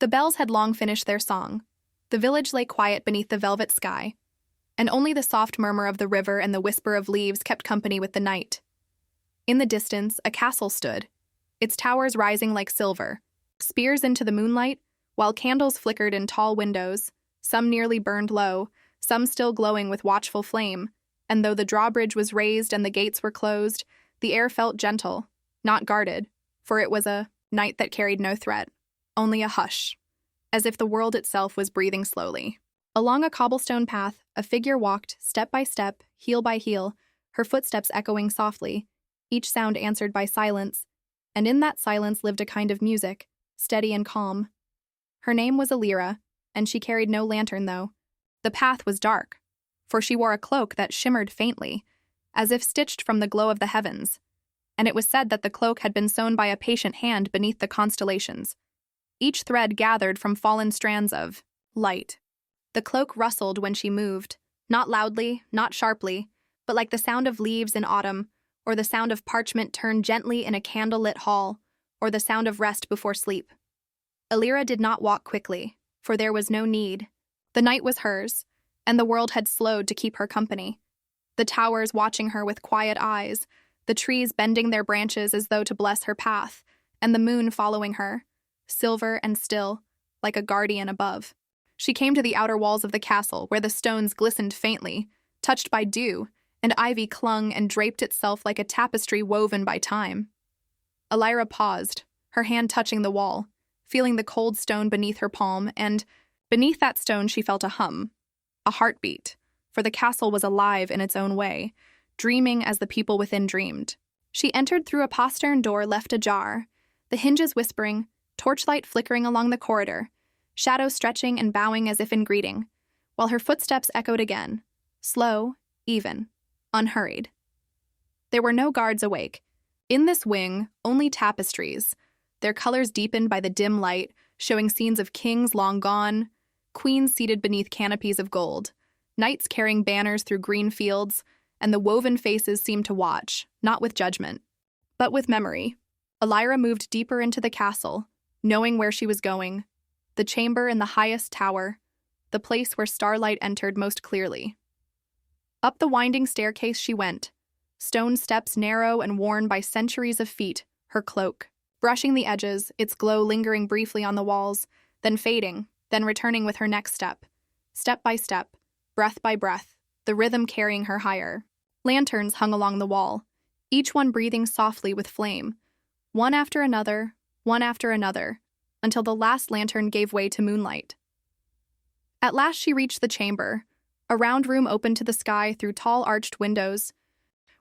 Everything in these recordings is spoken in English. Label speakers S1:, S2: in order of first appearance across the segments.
S1: The bells had long finished their song. The village lay quiet beneath the velvet sky, and only the soft murmur of the river and the whisper of leaves kept company with the night. In the distance, a castle stood, its towers rising like silver, spears into the moonlight, while candles flickered in tall windows, some nearly burned low, some still glowing with watchful flame, and though the drawbridge was raised and the gates were closed, the air felt gentle, not guarded, for it was a night that carried no threat, only a hush, as if the world itself was breathing slowly. Along a cobblestone path, a figure walked, step by step, heel by heel, her footsteps echoing softly, each sound answered by silence, and in that silence lived a kind of music, steady and calm. Her name was Alira, and she carried no lantern, though. The path was dark, for she wore a cloak that shimmered faintly, as if stitched from the glow of the heavens, and it was said that the cloak had been sewn by a patient hand beneath the constellations, each thread gathered from fallen strands of light. The cloak rustled when she moved, not loudly, not sharply, but like the sound of leaves in autumn, or the sound of parchment turned gently in a candle-lit hall, or the sound of rest before sleep. Alira did not walk quickly, for there was no need. The night was hers, and the world had slowed to keep her company. The towers watching her with quiet eyes, the trees bending their branches as though to bless her path, and the moon following her, silver and still, like a guardian above. She came to the outer walls of the castle, where the stones glistened faintly, touched by dew, and ivy clung and draped itself like a tapestry woven by time. Alira paused, her hand touching the wall, feeling the cold stone beneath her palm, and beneath that stone she felt a hum, a heartbeat, for the castle was alive in its own way, dreaming as the people within dreamed. She entered through a postern door left ajar, the hinges whispering, torchlight flickering along the corridor, shadows stretching and bowing as if in greeting, while her footsteps echoed again, slow, even, unhurried. There were no guards awake. In this wing, only tapestries, their colors deepened by the dim light, showing scenes of kings long gone, queens seated beneath canopies of gold, knights carrying banners through green fields, and the woven faces seemed to watch, not with judgment, but with memory. Alira moved deeper into the castle, knowing where she was going, the chamber in the highest tower, the place where starlight entered most clearly. Up the winding staircase she went, stone steps narrow and worn by centuries of feet, her cloak, brushing the edges, its glow lingering briefly on the walls, then fading, then returning with her next step by step, breath by breath, the rhythm carrying her higher. Lanterns hung along the wall, each one breathing softly with flame, one after another, until the last lantern gave way to moonlight. At last she reached the chamber, a round room open to the sky through tall arched windows,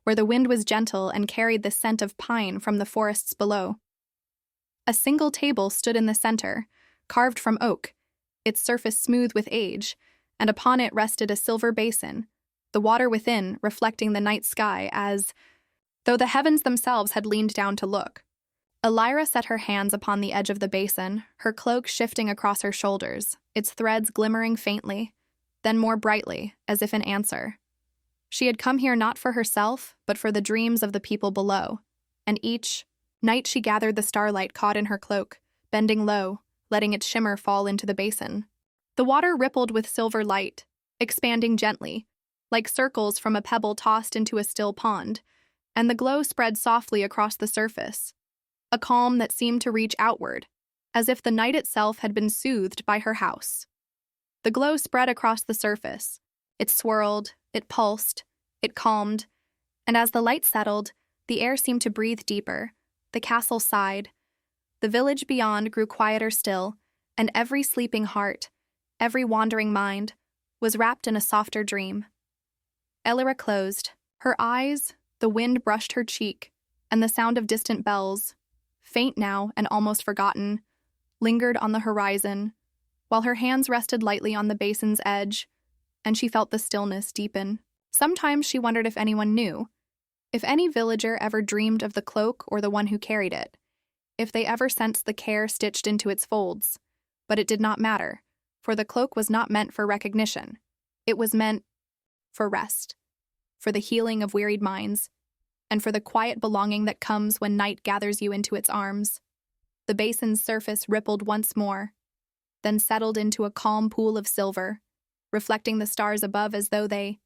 S1: where the wind was gentle and carried the scent of pine from the forests below. A single table stood in the center, carved from oak, its surface smooth with age, and upon it rested a silver basin, the water within reflecting the night sky as though the heavens themselves had leaned down to look. Alira set her hands upon the edge of the basin, her cloak shifting across her shoulders, its threads glimmering faintly, then more brightly, as if in answer. She had come here not for herself, but for the dreams of the people below, and each night she gathered the starlight caught in her cloak, bending low, letting its shimmer fall into the basin. The water rippled with silver light, expanding gently, like circles from a pebble tossed into a still pond, and the glow spread softly across the surface, a calm that seemed to reach outward, as if the night itself had been soothed by her house. The glow spread across the surface. It swirled, it pulsed, it calmed, and as the light settled, the air seemed to breathe deeper. The castle sighed. The village beyond grew quieter still, and every sleeping heart, every wandering mind, was wrapped in a softer dream. Alira closed. Her eyes, the wind brushed her cheek, and the sound of distant bells, faint now and almost forgotten, lingered on the horizon, while her hands rested lightly on the basin's edge, and she felt the stillness deepen. Sometimes she wondered if anyone knew, if any villager ever dreamed of the cloak or the one who carried it, if they ever sensed the care stitched into its folds. But it did not matter, for the cloak was not meant for recognition. It was meant for rest, for the healing of wearied minds, and for the quiet belonging that comes when night gathers you into its arms. The basin's surface rippled once more, then settled into a calm pool of silver, reflecting the stars above as though they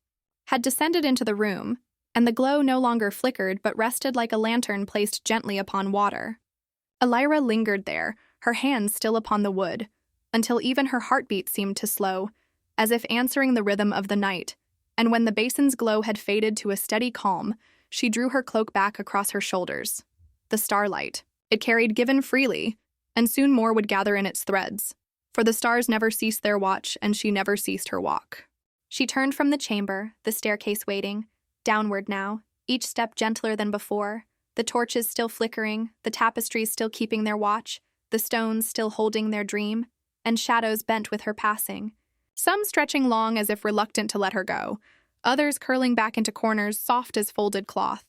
S1: had descended into the room, and the glow no longer flickered but rested like a lantern placed gently upon water. Elira lingered there, her hands still upon the wood, until even her heartbeat seemed to slow, as if answering the rhythm of the night, and when the basin's glow had faded to a steady calm, she drew her cloak back across her shoulders. The starlight. It carried given freely, and soon more would gather in its threads, for the stars never ceased their watch, and she never ceased her walk. She turned from the chamber, the staircase waiting, downward now, each step gentler than before, the torches still flickering, the tapestries still keeping their watch, the stones still holding their dream, and shadows bent with her passing, some stretching long as if reluctant to let her go, others curling back into corners soft as folded cloth.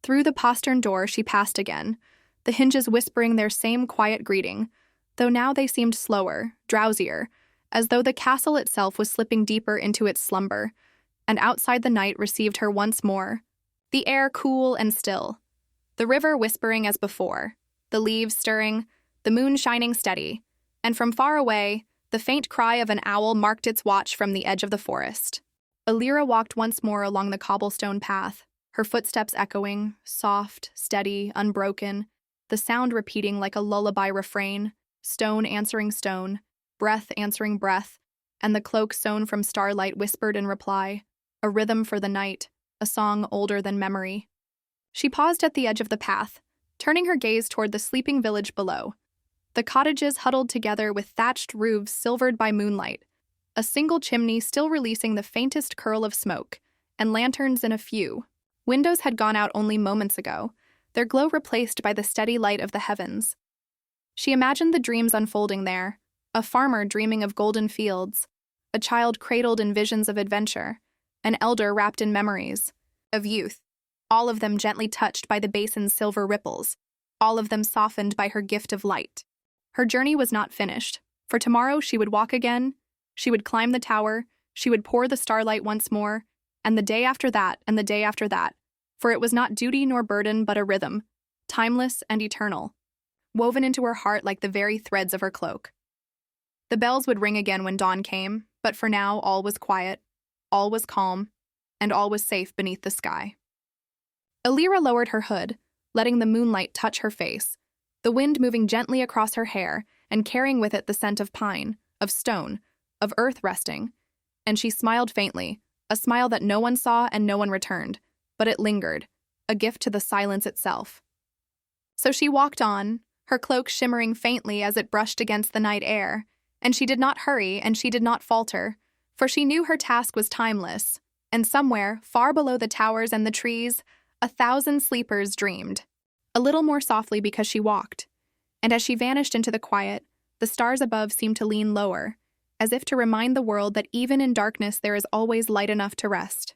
S1: Through the postern door she passed again, the hinges whispering their same quiet greeting, though now they seemed slower, drowsier, as though the castle itself was slipping deeper into its slumber, and outside the night received her once more, the air cool and still, the river whispering as before, the leaves stirring, the moon shining steady, and from far away, the faint cry of an owl marked its watch from the edge of the forest. Elira walked once more along the cobblestone path, her footsteps echoing, soft, steady, unbroken, the sound repeating like a lullaby refrain, stone answering stone, breath answering breath, and the cloak sewn from starlight whispered in reply, a rhythm for the night, a song older than memory. She paused at the edge of the path, turning her gaze toward the sleeping village below. The cottages huddled together with thatched roofs silvered by moonlight, a single chimney still releasing the faintest curl of smoke, and lanterns in a few. Windows had gone out only moments ago, their glow replaced by the steady light of the heavens. She imagined the dreams unfolding there, a farmer dreaming of golden fields, a child cradled in visions of adventure, an elder wrapped in memories of youth, all of them gently touched by the basin's silver ripples, all of them softened by her gift of light. Her journey was not finished, for tomorrow she would walk again, she would climb the tower, she would pour the starlight once more, and the day after that, and the day after that, for it was not duty nor burden but a rhythm, timeless and eternal, woven into her heart like the very threads of her cloak. The bells would ring again when dawn came, but for now all was quiet, all was calm, and all was safe beneath the sky. Elira lowered her hood, letting the moonlight touch her face, the wind moving gently across her hair and carrying with it the scent of pine, of stone, of earth resting, and she smiled faintly, a smile that no one saw and no one returned, but it lingered, a gift to the silence itself. So she walked on, her cloak shimmering faintly as it brushed against the night air, and she did not hurry and she did not falter, for she knew her task was timeless, and somewhere, far below the towers and the trees, 1,000 sleepers dreamed. A little more softly because she walked, and as she vanished into the quiet, the stars above seemed to lean lower, as if to remind the world that even in darkness there is always light enough to rest.